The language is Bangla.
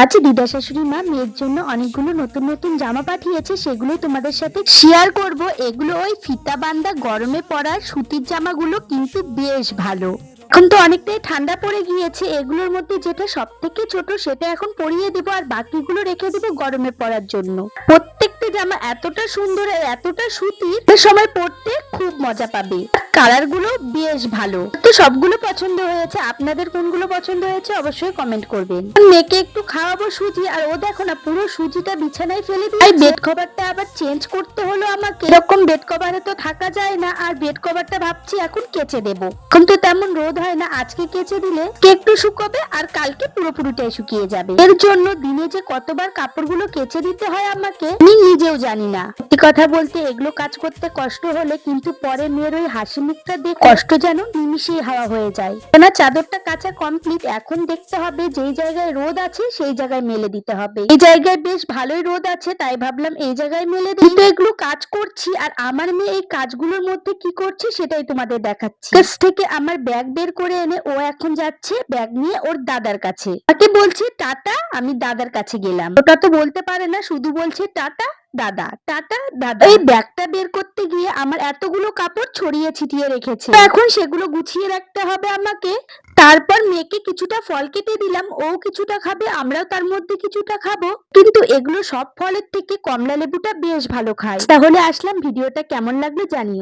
আজ দিদা শাশুড়ি মা মেয়ের জন্য অনেকগুলো নতুন নতুন জামা পাঠিয়েছে, সেগুলো তোমাদের সাথে শেয়ার করব। এগুলো ওই ফিতা বান্ধা গরমে পরার সুতির জামাগুলো, কিন্তু বেশ ভালো। এখন তো অনেকটাই ঠান্ডা পড়ে গিয়েছে, এগুলোর মধ্যে যেটা সব থেকে ছোট সেটা এখন পরিয়ে দেবো, আর বাকিগুলো রেখে দেবো গরমে পরার জন্য। প্রত্যেকটা জামা এতটা সুন্দর আর এতটা সুতির, সময় পরতে খুব মজা পাবে। কালার গুলো বেশ ভালো, তো সবগুলো পছন্দ হয়েছে। আপনাদের কোনগুলো পছন্দ হয়েছে অবশ্যই কমেন্ট করবেন। মেয়েকে একটু খাওয়াবো সুজি, আর ও দেখো না পুরো সুজিটা বিছানায় ফেলে দিয়েছে। বেড কভারটা আবার চেঞ্জ করতে হলো আমাকে, এরকম বেড কভারে তো থাকা যায় না। আর বেড কভারটা ভাবছি এখন কেচে দেবো, এখন তো তেমন রোদ হয় না, আজকে কেচে দিলে একটু শুকোবে আর কালকে পুরোপুরিটাই শুকিয়ে যাবে। এর জন্য দিনে যে কতবার কাপড়গুলো কেচে দিতে হয় আমাকে, আমি নিজেও জানি না। সত্যি কথা বলতে এগুলো কাজ করতে কষ্ট হলে, কিন্তু পরে মেয়ের ওই হাসি মুখটা দেখে কষ্ট যেন নিমিশেই হাওয়া হয়ে যায়। না, চাদরটা কাঁচা কমপ্লিট, এখন দেখতে হবে যেই জায়গায় রোদ আছে সেই জায়গায় মেলে দিতে হবে। এই জায়গায় বেশ ভালোই রোদ আছে, তাই ভাবলাম এই জায়গায় মেলে দিই। কিন্তু এগুলো কাজ করছি, আর আমার মেয়ে এই কাজগুলোর মধ্যে কি করছে সেটাই তোমাদের দেখাচ্ছি। কাছ থেকে আমার ব্যাগ বের করে এনে ও এখন যাচ্ছে ব্যাগ নিয়ে ওর দাদার কাছে। তাকে বলছি টাটা, আমি দাদার কাছে গেলাম। ওটা তো বলতে পারে না, শুধু বলছে টাটা দাদা, টাটা দাদা। এই ব্যাগটা বের করতে গিয়ে আমার এতগুলো কাপড় ছড়িয়ে ছিটিয়ে রেখেছে, তো এখন সেগুলো গুছিয়ে রাখতে হবে আমাকে। তারপর মেয়েকে কিছুটা ফল কেটে দিলাম, ও কিছুটা খাবে, আমরাও তার মধ্যে কিছুটা খাবো। কিন্তু এগুলো সব ফলের থেকে কমলা লেবুটা বেশ ভালো খায়। তাহলে আসলাম, ভিডিওটা কেমন লাগলো জানিও।